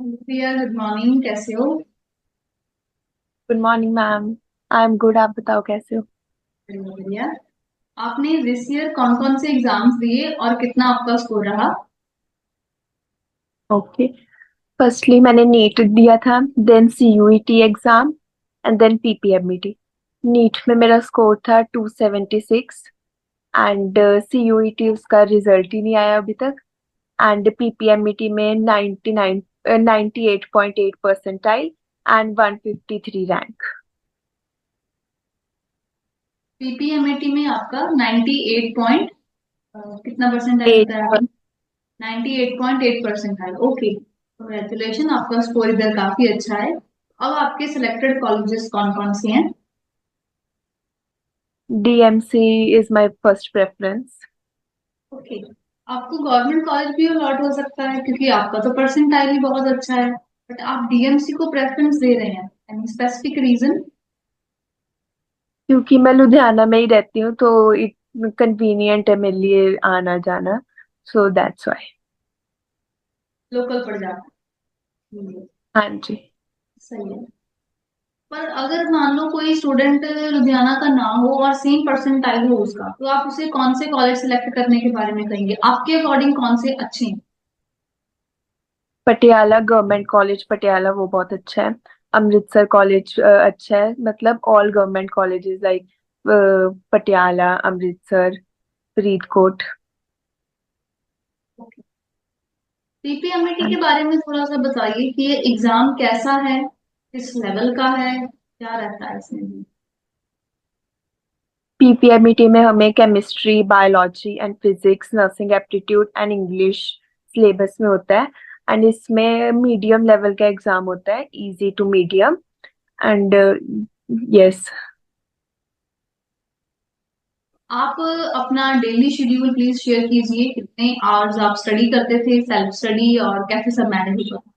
प्रिया, good morning. कैसे हो? Good morning ma'am. I am good. आप बताओ कैसे हो। बढ़िया बढ़िया। आपने दिस ईयर कौन कौन से एग्जाम्स दिए और कितना आपका स्कोर रहा? ओके। फर्स्टली मैंने नीट दिया था, then CUET exam and then PPMET. NEET में मेरा स्कोर था 276 एंड सीयूईटी उसका रिजल्ट ही नहीं आया अभी तक। एंड पीपीएमईटी में 99 98.8 परसेंटाइल एंड 153 रैंक। पीपीएमएटी में आपका 98 पॉइंट कितना परसेंटाइल एट। बताया आपने? 98.8% है। ओके, कंग्रेचुलेशन, आपका स्कोर इधर काफी अच्छा है। अब आपके सिलेक्टेड कॉलेजेस कौन कौन से हैं? DMC is my first preference. Okay, आपको गवर्नमेंट कॉलेज भी अलॉट हो सकता है क्योंकि आपका तो परसेंटाइल ही बहुत अच्छा है, बट आप डीएमसी को प्रेफरेंस दे रहे हैं। Any specific reason? क्योंकि मैं लुधियाना में ही रहती हूँ तो कन्वीनियंट है मेरे लिए आना जाना, सो दैट्स व्हाई। लोकल पड़ जाता है। हाँ जी। सही है। पर अगर मान लो कोई स्टूडेंट लुधियाना का ना हो और सेम परसेंटाइल हो उसका, तो आप उसे कौन से कॉलेज सिलेक्ट करने के बारे में कहेंगे? आपके अकॉर्डिंग कौन से अच्छे हैं? पटियाला गवर्नमेंट कॉलेज पटियाला वो बहुत अच्छा है। अमृतसर कॉलेज अच्छा है, मतलब all government colleges like Patiala, Amritsar, Faridkot. PPMET हाँ के जी। बारे में थोड़ा सा बताइए कि ये एग्जाम कैसा है, किस लेवल का है, क्या रहता है इसमें भी? पीपीएमईटी में हमें chemistry, biology and physics, nursing aptitude and English syllabus में होता है। एंड इसमें मीडियम लेवल का एग्जाम होता है, easy to medium. And yes. आप अपना डेली शेड्यूल प्लीज शेयर कीजिए। कितने आवर्स आप स्टडी करते थे, सेल्फ स्टडी, और कैसे सब मैनेज होता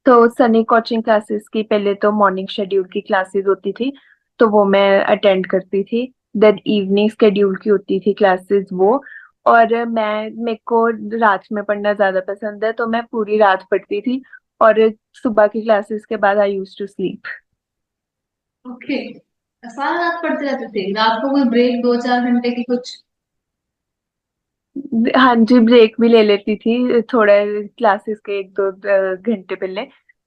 तो सनी कोचिंग क्लासेस की पहले तो मॉर्निंग शेड्यूल की क्लासेस होती थी, तो वो मैं अटेंड करती थी। देन इवनिंग शेड्यूल की होती थी क्लासेस वो। और मेरे को रात में पढ़ना ज्यादा पसंद है तो मैं पूरी रात पढ़ती थी। और सुबह की क्लासेस के बाद आई यूज टू स्लीप। था? ओके, सारा रात पढ़ते रहते थे? रात को कोई ब्रेक 2-4 घंटे की कुछ? हाँ जी, ब्रेक भी ले लेती थी थोड़ा क्लासेस के एक दो घंटे पहले।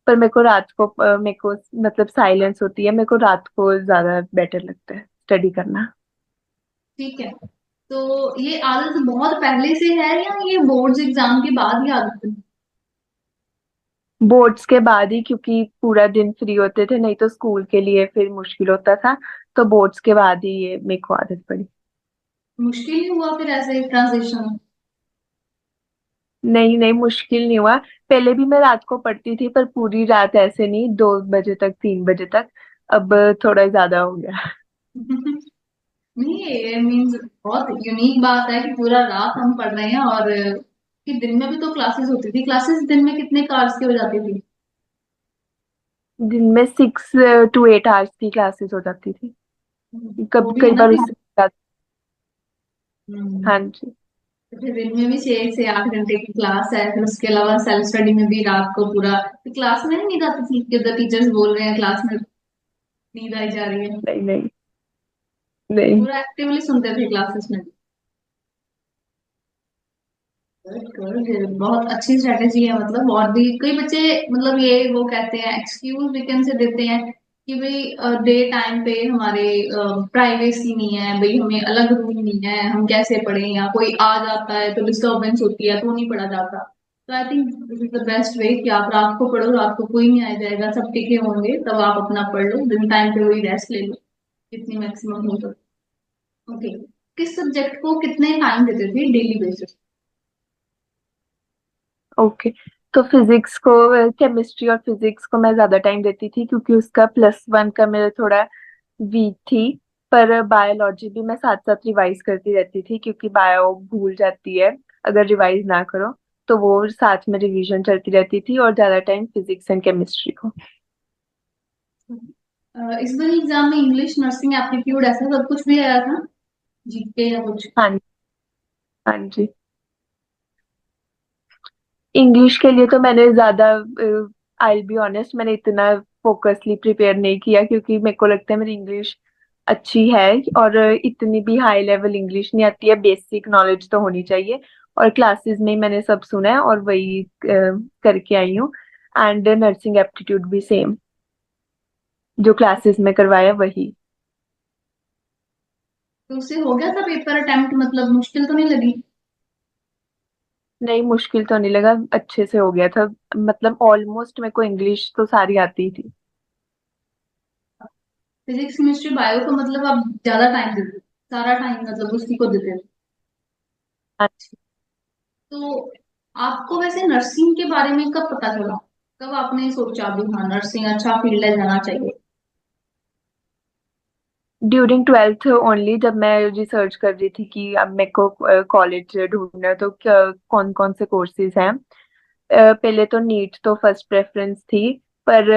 पर मेरे को रात को मेरे को मतलब साइलेंस होती है, मेरे को रात को ज्यादा बेटर लगता है स्टडी करना। ठीक है, तो ये आदत बहुत पहले से है या ये बोर्ड्स एग्जाम के बाद ही आदत बनी? बोर्ड्स के बाद ही, क्योंकि पूरा दिन फ्री होते थे, नहीं तो स्कूल के लिए फिर मुश्किल होता था। तो बोर्ड्स के बाद ही ये मेरे को आदत पड़ी। मुश्किल नहीं हुआ फिर ऐसे ट्रांजिशन? नहीं नहीं, मुश्किल नहीं हुआ। पहले भी मैं रात को पढ़ती थी पर पूरी रात ऐसे नहीं, 2 बजे तक, 3 बजे तक। अब थोड़ा ज्यादा हो गया। नहीं, ये मीन्स बहुत यूनिक बात है कि पूरा रात हम पढ़ रहे हैं। और कि दिन में भी तो क्लासेस होती थी। क्लासेस दिन में कितने कार्स की हो जाती थी? दिन में 6 to 8 आवर्स की क्लासेस हो जाती थी। वो कब भी कई है ना बार फिर। उससे ज्यादा। हम्म, हाँ जी। तो फिर दिन में भी 6 से 8 घंटे की क्लास है, फिर उसके अलावा सेल्फ स्टडी में भी रात को पूरा। तो क्लास में नहीं नींद आती थी कि उधर टीचर्स बोल रहे हैं, क्लास में नींद आई जा रही है? नहीं नहीं नहीं। पूरा एक्टिवली सुनते थे क्लासेस में? गुड, बहुत अच्छी स्ट्रेटेजी है। मतलब और भी कई बच्चे, मतलब ये वो कहते हैं, एक्सक्यूज वीकेंड से देते हैं कि भाई डे टाइम पे हमारे प्राइवेसी नहीं है, भाई हमें अलग रूम नहीं है, हम कैसे पढ़ें, या कोई आ जाता है तो डिस्टरबेंस होती है तो नहीं पढ़ा जाता। तो I think this is the best way कि आप रात को पढ़ो। रात को कोई नहीं आ जाएगा, सब टिके होंगे, तब आप अपना पढ़ लो। दिन टाइम पे वही रेस्ट ले लो जितनी मैक्सिमम हो सके। ओके, किस सब्जेक्ट को कितने टाइम देते थे डेली बेसिस? ओके। तो फिजिक्स को, केमिस्ट्री और फिजिक्स को मैं ज्यादा टाइम देती थी क्योंकि उसका +1 का मेरा थोड़ा वीक थी। पर बायोलॉजी भी मैं साथ साथ रिवाइज करती रहती थी क्योंकि बायो भूल जाती है अगर रिवाइज ना करो। तो वो साथ में रिवीजन चलती रहती थी, और ज्यादा टाइम फिजिक्स एंड केमिस्ट्री को। इस बार एग्जाम में इंग्लिश, नर्सिंग एप्टीट्यूड ऐसा सब कुछ भी आया था, जीके या कुछ? हाँ। हाँ जी। इंग्लिश के लिए तो मैंने ज्यादा, आई बी ऑनेस्ट, मैंने इतना फोकसली प्रिपेयर नहीं किया, क्योंकि मेरे को लगता है मेरी इंग्लिश अच्छी है, और इतनी भी हाई लेवल इंग्लिश नहीं आती है, बेसिक नॉलेज तो होनी चाहिए। और क्लासेस में ही मैंने सब सुना है और वही करके आई हूँ। एंड नर्सिंग एप्टीट्यूड भी सेम, जो क्लासेस में करवाया वही। तो उससे हो गया था पेपर अटेम्प्ट, मतलब मुश्किल तो नहीं लगी? नहीं, मुश्किल तो नहीं लगा, अच्छे से हो गया था। मतलब ऑलमोस्ट मेरे को इंग्लिश तो सारी आती थी। फिजिक्स केमिस्ट्री बायो का मतलब आप ज्यादा टाइम देते थे, सारा टाइम मतलब उसी को देते थे। हाँ। तो आपको वैसे नर्सिंग के बारे में कब पता चला, कब आपने सोचा भी हाँ नर्सिंग अच्छा फील्ड है, जाना चाहिए? ड्यूरिंग ट्वेल्थ ओनली, जब मैं रिसर्च कर रही थी कि अब मेरे को कॉलेज ढूंढना है तो कौन कौन से कोर्सेज हैं। पहले तो नीट तो फर्स्ट प्रेफरेंस थी, पर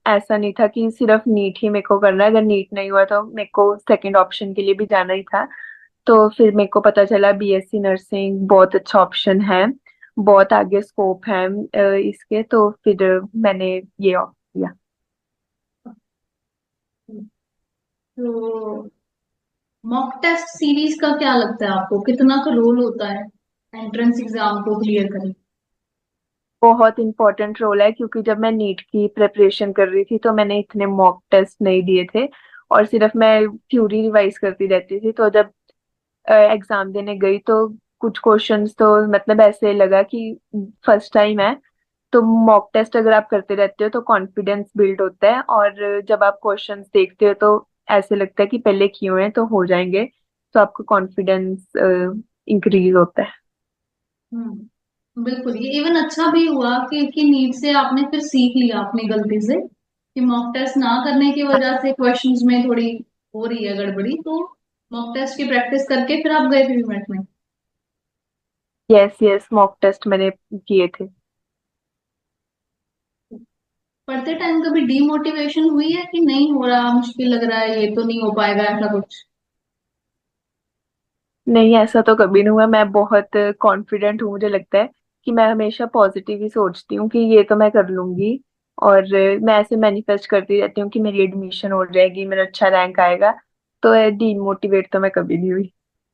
ऐसा नहीं था कि सिर्फ नीट ही मेरे को करना है। अगर नीट नहीं हुआ तो मेरे को सेकंड ऑप्शन के लिए भी जाना ही था। तो फिर मेरे को पता चला बीएससी नर्सिंग बहुत अच्छा ऑप्शन है, बहुत आगे स्कोप है इसके, तो फिर मैंने ये ऑप्ट किया। तो मॉक टेस्ट सीरीज का क्या लगता है आपको, कितना का रोल होता है एंट्रेंस एग्जाम को क्लियर करने? बहुत इंपॉर्टेंट रोल है, क्योंकि जब मैं नीट की प्रिपरेशन कर रही थी तो मैंने इतने मॉक टेस्ट नहीं दिए थे, और सिर्फ मैं थ्योरी रिवाइज करती रहती थी। तो जब एग्जाम देने गई तो कुछ क्वेश्चंस तो मतलब ऐसे लगा कि फर्स्ट टाइम है। तो मॉक टेस्ट अगर आप करते रहते हो तो कॉन्फिडेंस बिल्ड होता है, और जब आप क्वेश्चंस देखते हो तो ऐसे लगता है कि पहले किए हुए हैं तो हो जाएंगे, तो आपका कॉन्फिडेंस इंक्रीज होता है। बिल्कुल, ये इवन अच्छा भी हुआ कि नीट से आपने फिर सीख लिया अपनी गलती से, कि मॉक टेस्ट ना करने की वजह से क्वेश्चंस में थोड़ी हो रही है गड़बड़ी, तो मॉक टेस्ट की प्रैक्टिस करके फिर आप गए थे मिनट में। यस यस, मॉक टेस्ट मैंने किए थे। पढ़ते टाइम कभी डीमोटिवेशन हुई है कि नहीं हो रहा, मुश्किल लग रहा है, ये तो नहीं हो पाएगा, ऐसा कुछ? नहीं, ऐसा तो कभी नहीं हुआ। मैं बहुत कॉन्फिडेंट हूँ, मुझे लगता है कि मैं हमेशा पॉजिटिव ही सोचती हूँ कि ये तो मैं कर लूंगी। और मैं ऐसे मैनिफेस्ट करती रहती हूँ कि मेरी एडमिशन हो जाएगी, मेरा अच्छा रैंक आएगा। तो डीमोटिवेट तो मैं कभी नहीं हुई।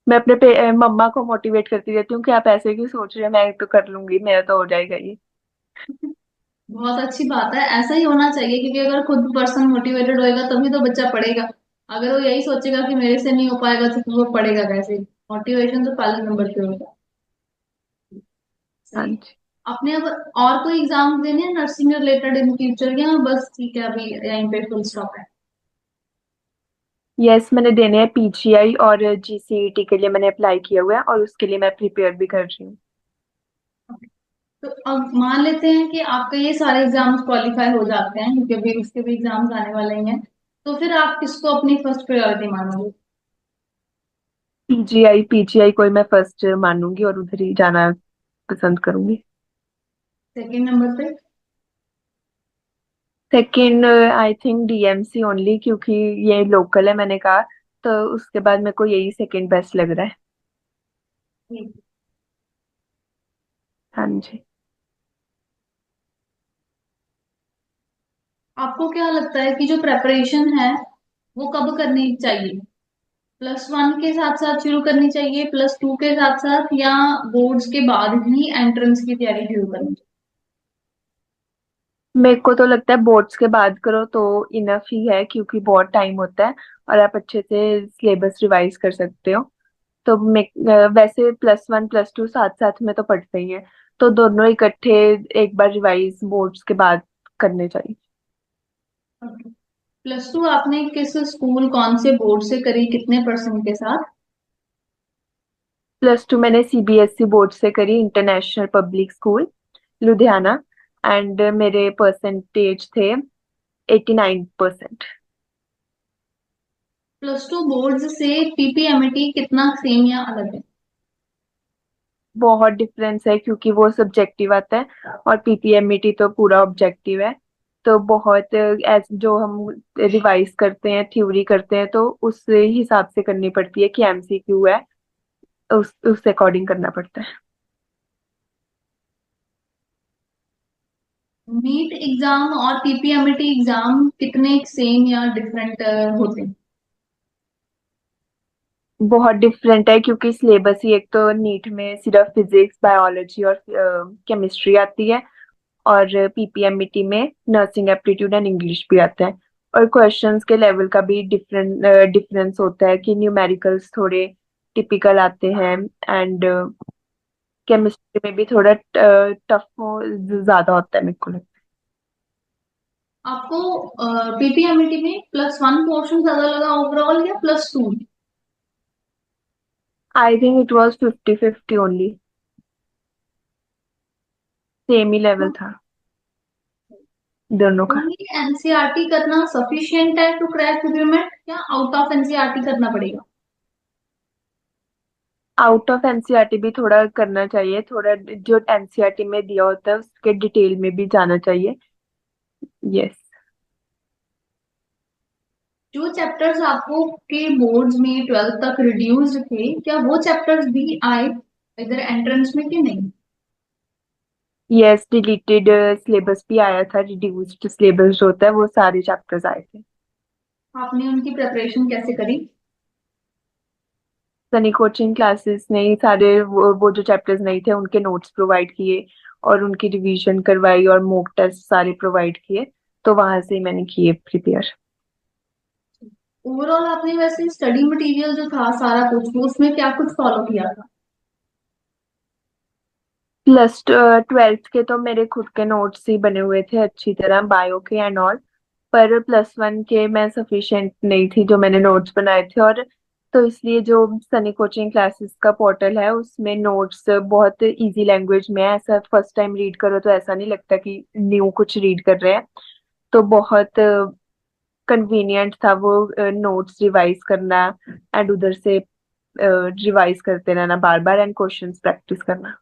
मैं अपने मम्मा को मोटिवेट करती रहती हूँ कि आप ऐसे क्यों सोच रहे हैं, मैं तो कर लूंगी, मेरा तो हो जाएगा ये। बहुत अच्छी बात है, ऐसा ही होना चाहिए, क्योंकि अगर खुद पर्सन मोटिवेटेड होएगा तभी तो बच्चा पढ़ेगा। अगर वो यही सोचेगा कि मेरे से नहीं हो पाएगा तो फिर वो पढ़ेगा कैसे? मोटिवेशन तो पहले नंबर पे होगा। हाँ सही। जी। आपने अब और कोई एग्जाम देने हैं नर्सिंग रिलेटेड इन फ्यूचर, या बस ठीक है अभी यहीं पे फुल स्टॉप है? यस, मैंने देने हैं पीजीआई, और जीसीईटी के लिए मैंने अप्लाई किया हुआ है, और उसके लिए मैं प्रिपेयर भी कर रही हूँ। तो अब मान लेते हैं कि आपके ये सारे एग्जाम्स क्वालिफाई हो जाते हैं, क्योंकि अभी उसके भी एग्जाम्स आने वाले ही हैं, तो फिर आप किसको अपनी फर्स्ट प्रायोरिटी मानोगे? पीजीआई, पीजीआई को ही मैं फर्स्ट मानूंगी और उधर ही जाना पसंद करूंगी। सेकंड नंबर पे? Second I think DMC only, क्योंकि ये लोकल है मैंने कहा, तो उसके बाद मेरे को यही सेकंड बेस्ट लग रहा है। हाँ जी। आपको क्या लगता है कि जो प्रेपरेशन है वो कब करनी चाहिए? +1 के साथ साथ शुरू करनी चाहिए, +2 के साथ साथ, या बोर्ड्स के बाद ही एंट्रेंस की तैयारी शुरू करनी मेरे को तो लगता है बोर्ड्स के बाद करो तो इनफ ही है, क्योंकि बहुत टाइम होता है और आप अच्छे से सिलेबस रिवाइज कर सकते हो। तो वैसे +1 +2 साथ साथ में तो पढ़ते ही हैं, तो दोनों इकट्ठे एक बार रिवाइज बोर्ड्स के बाद करने चाहिए। चाहिए? +2 आपने किस स्कूल, कौन से बोर्ड से करी, कितने परसेंट के साथ? +2 मैंने सीबीएसई बोर्ड से करी, international public school, Ludhiana. And मेरे परसेंटेज थे 89%। +2 बोर्ड से पीपीएमटी कितना सेम या अलग है? बहुत डिफरेंस है, क्योंकि वो सब्जेक्टिव आता है और पीपीएमईटी तो पूरा ऑब्जेक्टिव है। तो बहुत जो हम रिवाइज करते हैं, थ्योरी करते हैं, तो उस हिसाब से करनी पड़ती है कि एमसीक्यू है, उस अकॉर्डिंग करना पड़ता है। नीट एग्जाम और पीपीएमटी एग्जाम कितने सेम या डिफरेंट होते हैं? बहुत डिफरेंट है, क्योंकि सिलेबस ही, एक तो नीट में सिर्फ फिजिक्स, बायोलॉजी और केमिस्ट्री आती है, और पीपीएमईटी में नर्सिंग एप्टीट्यूड एंड इंग्लिश भी आता है। और क्वेश्चंस के लेवल का भी डिफरेंस होता है, कि न्यूमेरिकल्स थोड़े टिपिकल आते हैं, एंड केमिस्ट्री में भी थोड़ा टफ ज्यादा होता है, मेरे को लगता आपको पीपीएमटी में +1 पोर्शन ज्यादा लगा ओवरऑल या +2? है। I think it was 50-50 only, same he level था दोनों का। ओनली एनसीईआरटी करना सफिशिएंट है टू क्रैक पीपीएमटी या आउट ऑफ एनसीईआरटी करना पड़ेगा? आउट ऑफ एनसीईआरटी भी थोड़ा करना चाहिए, थोड़ा जो एनसीईआरटी में दिया होता है उसके डिटेल में भी जाना चाहिए। यस। जो चैप्टर्स आपको के बोर्ड्स में 12th तक रिड्यूस्ड थे, क्या वो चैप्टर्स भी आए इधर एंट्रेंस में कि नहीं? यस, डिलीटेड सिलेबस भी आया था, रिड्यूस्ड सिलेबस जो होता है वो सारे चैप्टर्स आए थे। आपने उनकी प्रिपरेशन कैसे करी? सनी कोचिंग क्लासेस ने ही सारे वो जो चैप्टर्स नहीं थे उनके नोट्स प्रोवाइड किए, और उनकी रिवीजन करवाई, और मॉक टेस्ट सारे प्रोवाइड किए, तो वहां से मैंने किए प्रिपेयर। ओवरऑल आपने वैसे स्टडी मटेरियल जो था सारा कुछ, वो उसमें क्या कुछ फॉलो किया था? प्लस ट्वेल्थ के तो मेरे खुद के नोट्स ही बने हुए थे अच्छी तरह, बायो के एंड ऑल। पर +1 के मैं सफिशिएंट नहीं थी जो मैंने नोट्स बनाए थे, और तो इसलिए जो सनी कोचिंग क्लासेस का पोर्टल है उसमें नोट्स बहुत इजी लैंग्वेज में है, ऐसा फर्स्ट टाइम रीड करो तो ऐसा नहीं लगता कि न्यू कुछ रीड कर रहे हैं। तो बहुत कन्वीनियंट था वो नोट्स रिवाइज करना, एंड उधर से रिवाइज करते रहना बार बार, एंड क्वेश्चंस प्रैक्टिस करना।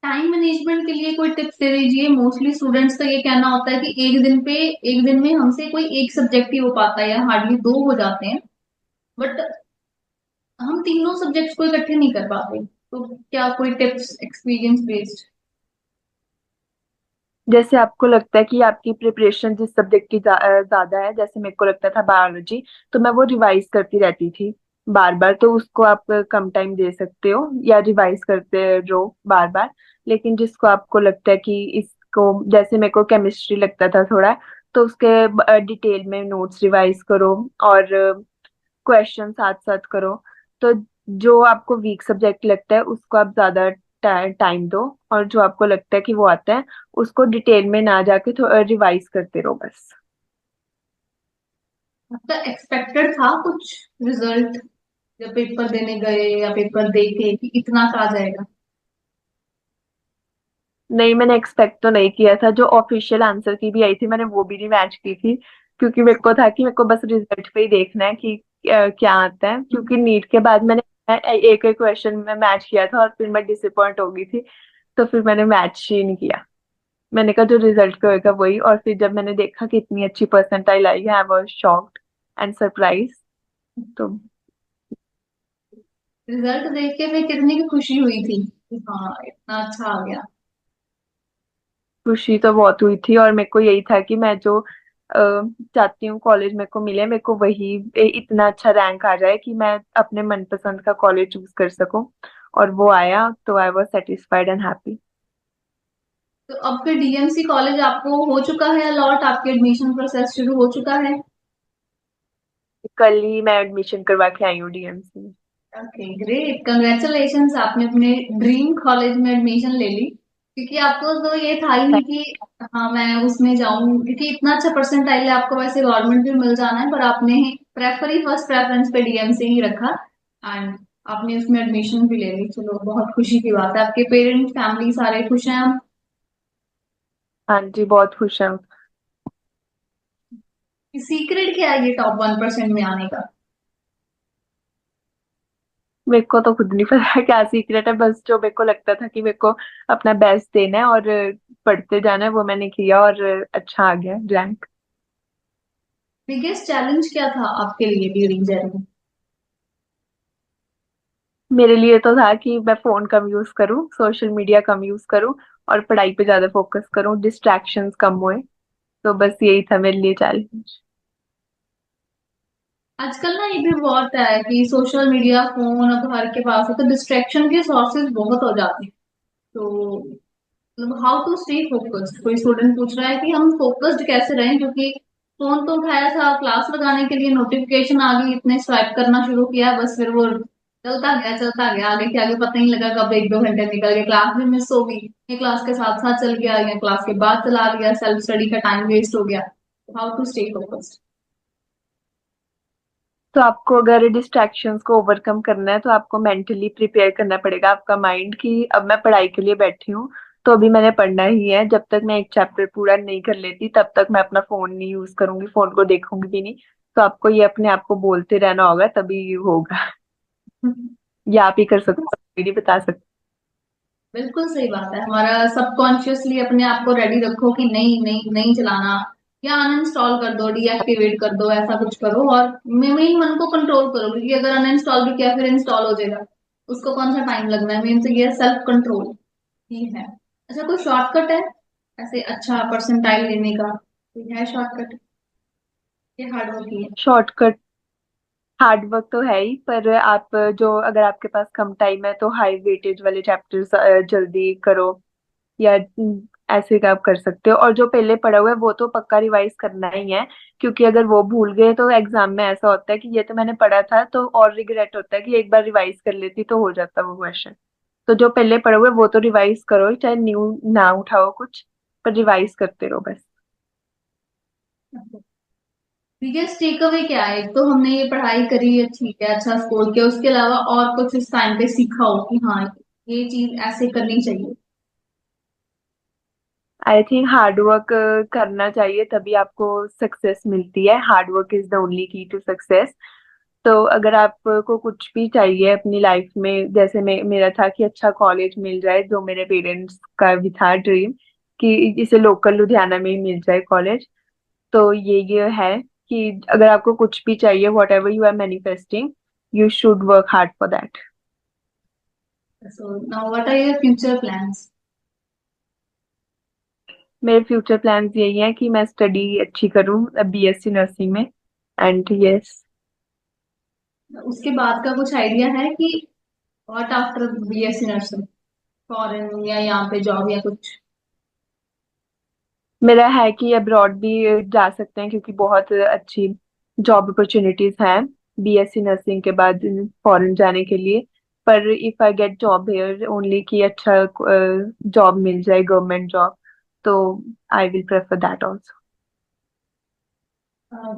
टाइम मैनेजमेंट के लिए कोई टिप्स दे दीजिए। मोस्टली स्टूडेंट्स का ये कहना होता है कि एक दिन में हमसे कोई एक सब्जेक्ट ही हो पाता है या हार्डली दो हो जाते हैं, बट हम तीनों सब्जेक्ट्स को इकट्ठे नहीं कर पाते। तो क्या कोई टिप्स एक्सपीरियंस बेस्ड? जैसे आपको लगता है कि आपकी प्रिपरेशन जिस सब्जेक्ट की ज्यादा है, जैसे मेरे को लगता था बायोलॉजी, तो मैं वो रिवाइज करती रहती थी बार बार, तो उसको आप कम टाइम दे सकते हो या रिवाइज करते रहो बार बार। लेकिन जिसको आपको लगता है कि इसको, जैसे मेरे को केमिस्ट्री लगता था थोड़ा, तो उसके डिटेल में नोट्स रिवाइज करो, और क्वेश्चन साथ साथ करो। तो जो आपको वीक सब्जेक्ट लगता है उसको आप ज्यादा टाइम दो, और जो आपको लगता है कि वो आता है उसको डिटेल में ना जाके थोड़ा रिवाइज करते रहो बस। आपका एक्सपेक्टेड था कुछ रिजल्ट जब पेपर देने गए या पेपर दे के कि इतना का आ जाएगा? नहीं, मैंने एक्सपेक्ट तो नहीं किया था। जो ऑफिशियल आंसर की भी आई थी मैंने वो भी नहीं मैच की थी, क्योंकि मेरे को था कि मेरे को बस रिजल्ट पे ही देखना है कि क्या आता है, क्योंकि नीट के बाद मैंने एक एक क्वेश्चन में मैच किया था और फिर मैं डिसअपॉइंट हो गई थी, तो फिर मैंने मैच ही नहीं किया। मैंने कहा जो रिजल्ट पे होगा वही, और फिर जब मैंने देखा कि इतनी अच्छी परसेंटाइल आई है, I was shocked and surprise. तो रिजल्ट देख के मैं कितनी की खुशी हुई थी कि हाँ इतना अच्छा आ गया। खुशी तो बहुत हुई थी, और मेरे को यही था कि मैं जो चाहती हूँ कॉलेज मेरे को मिले, मेरे को वही इतना अच्छा रैंक आ जाए कि मैं अपने मनपसंद का कॉलेज चूज कर सकूं, और वो आया तो I was satisfied and happy. तो अब फिर डीएमसी कॉलेज आपको हो चुका है अलॉट, आपके एडमिशन प्रोसेस शुरू हो चुका है? कल ही मैं एडमिशन करवा के आई हूँ डीएमसी में। ओके ग्रेट, कंग्रेचुलेशंस, आपने अपने ड्रीम कॉलेज में एडमिशन ले ली। क्योंकि आपको तो ये था ही नहीं कि हाँ मैं उसमें जाऊं, क्योंकि इतना अच्छा परसेंटाइल है, आपको वैसे गवर्नमेंट भी मिल जाना है, पर आपने प्रेफर ही फर्स्ट प्रेफरेंस पे डीएमसी ही रखा एंड आपने उसमें एडमिशन भी ले ली। चलो बहुत खुशी की बात है, आपके पेरेंट्स फैमिली सारे खुश हैं? हाँ जी, बहुत खुश हूँ। सीक्रेट क्या है ये टॉप 1% में आने का? मेरे को तो खुद नहीं पता क्या सीक्रेट है, बस जो मेरे को लगता था कि मेरे को अपना बेस्ट देना है और पढ़ते जाना है, वो मैंने किया, और अच्छा आ गया रैंक। बिगेस्ट चैलेंज क्या था आपके लिए ड्यूरिंग जर्नी? मेरे लिए तो था कि मैं फोन कम यूज करूँ, सोशल मीडिया कम यूज करूँ, और पढ़ाई पे ज्यादा फोकस करूँ, डिस्ट्रैक्शंस कम हुए। तो बस यही था मेरे लिए चैलेंज। आजकल ना ये भी बहुत है कि सोशल मीडिया फोन अब हर के पास है, तो डिस्ट्रैक्शन के सोर्सेज बहुत हो जाते हैं। तो मतलब हाउ टू स्टे फोकस्ड, कोई स्टूडेंट पूछ रहा है कि हम फोकस्ड कैसे रहें, क्योंकि फोन तो उठाया था क्लास लगाने के लिए, नोटिफिकेशन आ गई, इतने स्वाइप करना शुरू किया, बस फिर वो चलता गया आगे के आगे, पता नहीं लगा कब एक दो घंटे निकल गए, क्लास भी मिस हो गई, ये क्लास के साथ साथ चल गया या क्लास के बाद चला लिया, सेल्फ स्टडी का टाइम वेस्ट हो गया। How to stay focused. तो आपको अगर डिस्ट्रैक्शंस को ओवरकम करना है तो आपको मेंटली प्रिपेयर करना पड़ेगा आपका माइंड कि अब मैं पढ़ाई के लिए बैठी हूँ, तो अभी मैंने पढ़ना ही है। जब तक मैं एक चैप्टर पूरा नहीं कर लेती तब तक मैं अपना फोन नहीं यूज करूंगी, फोन को देखूंगी भी नहीं। तो आपको ये अपने आप को बोलते रहना होगा, तभी ये होगा। ये आप ही कर सकते हो, कोई नहीं बता सकते। बिल्कुल सही बात है, हमारा सबकॉन्शियसली अपने आप को रेडी रखो कि नहीं नहीं नहीं चलाना, या अनइंस्टॉल कर दो, डीएक्टिवेट कर दो, ऐसा कुछ करो, और मेन मन को कंट्रोल करो, क्योंकि अगर अनइंस्टॉल भी किया फिर इंस्टॉल हो जाएगा, उसको कौन सा टाइम लगना है, मेन तो ये सेल्फ कंट्रोल ही है। अच्छा, कोई शॉर्टकट है ऐसे अच्छा परसेंटाइल लेने का, कोई है शॉर्टकट, ये हार्ड वर्क ही है? शॉर्टकट हार्ड वर्क तो है ही, पर आप जो अगर आपके पास कम टाइम है तो हाई वेटेज वाले चैप्टर्स जल्दी करो, या ऐसे का आप कर सकते हो। और जो पहले पढ़ा हुआ है वो तो पक्का रिवाइज करना ही है, क्योंकि अगर वो भूल गए तो एग्जाम में ऐसा होता है कि ये तो मैंने पढ़ा था, तो और रिग्रेट होता है कि एक बार रिवाइज कर लेती तो हो जाता वो क्वेश्चन। तो जो पहले पढ़ा हुआ है वो तो रिवाइज करो, चाहे न्यू ना उठाओ कुछ, पर रिवाइज करते रहो बस। बिगेस्ट टेक अवे क्या है? एक तो हमने ये पढ़ाई करी है, ठीक है, अच्छा स्कोर किया, उसके अलावा और कुछ इस टाइम पे सीखा हो कि हाँ ये चीज ऐसे करनी चाहिए? आई थिंक हार्ड वर्क करना चाहिए, तभी आपको सक्सेस मिलती है। Hard work is the only की टू सक्सेस। तो अगर आपको कुछ भी चाहिए अपनी लाइफ में, जैसे मेरा था कि अच्छा कॉलेज मिल जाए, जो मेरे पेरेंट्स का भी था ड्रीम कि इसे लोकल लुधियाना में ही मिल जाए कॉलेज। तो ये है कि अगर आपको कुछ भी चाहिए, whatever you are manifesting, you should work hard for that. So now what are your future plans? मेरे फ्यूचर प्लान्स यही है कि मैं स्टडी अच्छी करूं बीएससी नर्सिंग में। एंड यस, उसके बाद का कुछ आइडिया है कि what after BSc nursing, foreign या यहाँ पे जॉब या कुछ? मेरा है कि अब्रॉड भी जा सकते हैं, क्योंकि बहुत अच्छी जॉब अपॉर्चुनिटीज हैं बीएससी नर्सिंग के बाद फॉरेन जाने के लिए। पर if I get job here only, कि अच्छा जॉब मिल जाए गवर्नमेंट जॉब, तो I will prefer that also.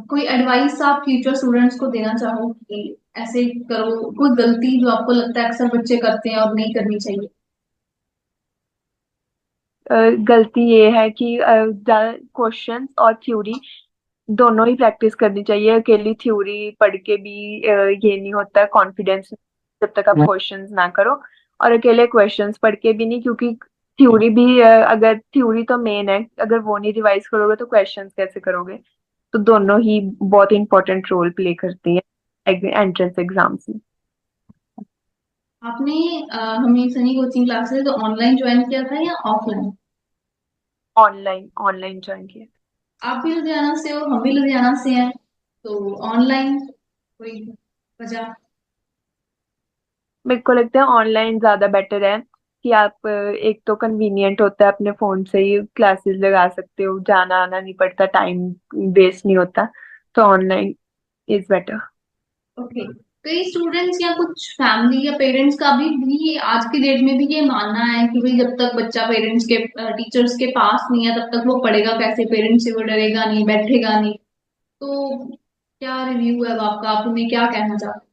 कोई एडवाइस आप फ्यूचर स्टूडेंट्स को देना चाहो कि ऐसे करो, कोई गलती जो आपको लगता है अक्सर बच्चे करते हैं और नहीं करनी चाहिए? गलती ये है कि क्वेश्चंस और थ्योरी दोनों ही प्रैक्टिस करनी चाहिए। अकेली थ्योरी पढ़ के भी ये नहीं होता कॉन्फिडेंस, जब तक आप क्वेश्चंस ना करो। और अकेले क्वेश्चंस पढ़ के भी नहीं, क्योंकि थ्योरी भी अगर थ्योरी तो मेन है, अगर वो नहीं रिवाइज करोगे तो क्वेश्चंस कैसे करोगे। तो दोनों ही बहुत इंपॉर्टेंट रोल प्ले करती हैं एंट्रेंस एग्जाम्स में। आपने हमें Sunny coaching classes online join किया था या ऑफलाइन? ऑनलाइन ऑनलाइन ज्वाइन किया। आप भी लुधियाना से हो, हम भी लुधियाना से हैं, तो ऑनलाइन कोई वजह? मेरे को लगता है ऑनलाइन ज्यादा बेटर है, कि आप एक तो कन्वीनियंट होता है, अपने फोन से ही क्लासेस लगा सकते हो, जाना आना नहीं पड़ता, टाइम वेस्ट नहीं होता। तो ऑनलाइन इज बेटर। ओके। कई स्टूडेंट्स या कुछ फैमिली या पेरेंट्स का भी आज की डेट में भी ये मानना है कि भाई जब तक बच्चा पेरेंट्स के टीचर्स के पास नहीं है तब तक वो पढ़ेगा कैसे, पेरेंट्स से वो डरेगा नहीं, बैठेगा नहीं। तो क्या रिव्यू है अब आपका, आप उन्हें क्या कहना चाहते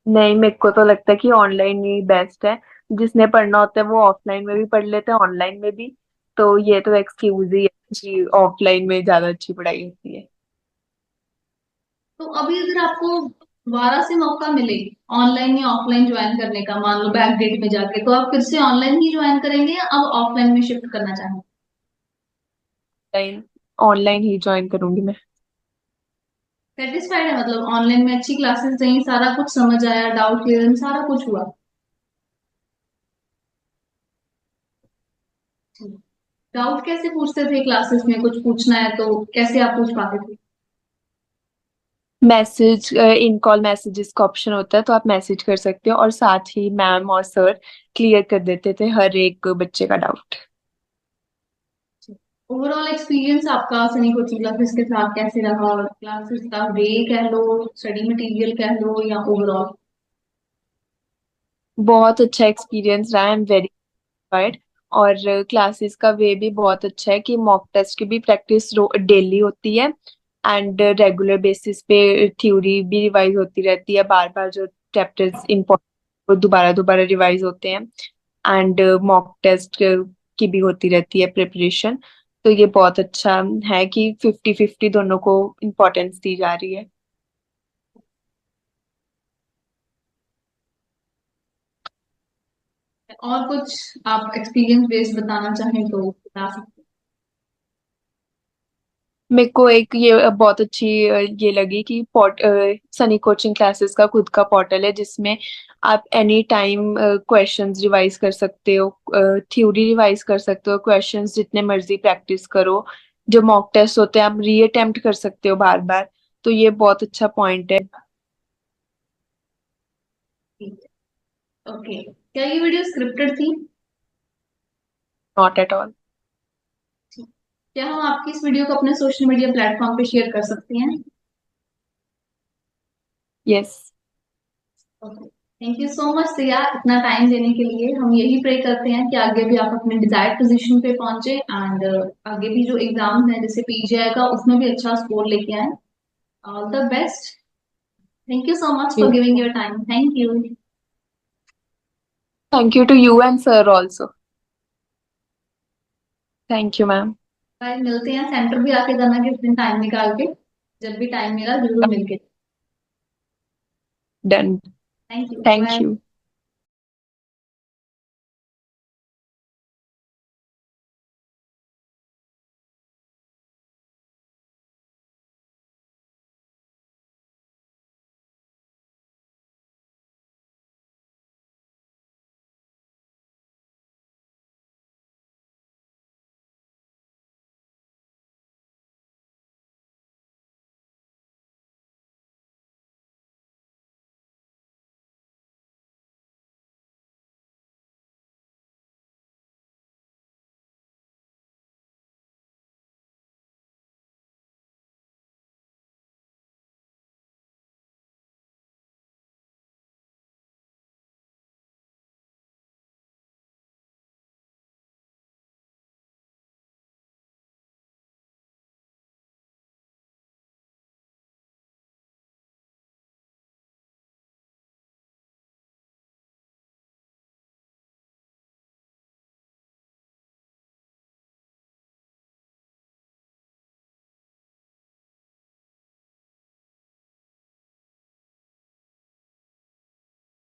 नहीं, मेरे को तो लगता है कि ऑनलाइन ही बेस्ट है। जिसने पढ़ना होता है वो ऑफलाइन में भी पढ़ लेते हैं, ऑनलाइन में भी। तो ये तो एक्सक्यूज ही है कि ऑफलाइन में ज्यादा अच्छी पढ़ाई होती है। हैं? तो अभी अगर आपको दोबारा से मौका मिले ऑनलाइन या ऑफलाइन ज्वाइन करने का, मान लो बैक डेट में जाके, तो आप फिर से ऑनलाइन ही ज्वाइन करेंगे या अब ऑफलाइन में शिफ्ट करना चाहेंगे? ऑनलाइन ऑनलाइन ही ज्वाइन करूंगी मैं। सेटिस्फाइड है, मतलब ऑनलाइन में अच्छी क्लासेस रही, सारा कुछ समझ आया, डाउट क्लियर सारा कुछ हुआ? डाउट कैसे पूछते थे क्लासेस में, कुछ पूछना है तो कैसे आप पूछ पाते थे? मैसेज, इन कॉल मैसेजेस का ऑप्शन होता है, तो आप मैसेज कर सकते हो और साथ ही मैम और सर क्लियर कर देते थे हर एक बच्चे का डाउट। ओवरऑल एक्सपीरियंस आपका सनी कोचिंग क्लासेस के साथ कैसे रहा, और क्लासेस का वे कह लो, स्टडी मटेरियल कह लो, या ओवरऑल? बहुत अच्छा एक्सपीरियंस रहा, आई एम वेरी एक्साइटेड। और क्लासेस का वे भी बहुत अच्छा है कि मॉक टेस्ट की भी प्रैक्टिस डेली होती है, एंड रेगुलर बेसिस पे थ्योरी भी रिवाइज होती रहती है, बार बार जो चैप्टर्स इम्पोर्टेंट वो दोबारा दोबारा रिवाइज होते हैं, एंड मॉक टेस्ट की भी होती रहती है प्रिपरेशन। तो ये बहुत अच्छा है कि 50-50 दोनों को इम्पोर्टेंस दी जा रही है। और कुछ आप एक्सपीरियंस बेस्ड बताना चाहें तो बता सकते मेरे को एक ये बहुत अच्छी ये लगी कि सनी कोचिंग क्लासेस का खुद का पोर्टल है, जिसमें आप एनी टाइम क्वेश्चंस रिवाइज कर सकते हो, थ्योरी रिवाइज कर सकते हो, क्वेश्चंस जितने मर्जी प्रैक्टिस करो। जो मॉक टेस्ट होते हैं आप री अटेम्प्ट कर सकते हो बार बार। तो ये बहुत अच्छा पॉइंट है। हैं? ओके, क्या ये वीडियो स्क्रिप्टेड थी? Not at all. क्या हम आपकी इस वीडियो को अपने सोशल मीडिया प्लेटफॉर्म पे शेयर कर सकते हैं? Yes. Okay, thank you so much Siya, इतना टाइम देने के लिए। हम यही प्रे करते हैं कि आगे भी आप अपने डिजायर्ड पोजीशन पे पहुंचे, एंड आगे भी जो एग्जाम है जैसे पीजीआई का, उसमें भी अच्छा स्कोर लेके आए। All the best. Thank you so much for giving your time. Thank you. Thank you to you and sir also. Thank you ma'am. Bye, मिलते हैं। सेंटर भी आके जाना किस दिन टाइम निकाल के, जब भी टाइम मिला जरूर मिलके। Done. Thank you, thank bye. You.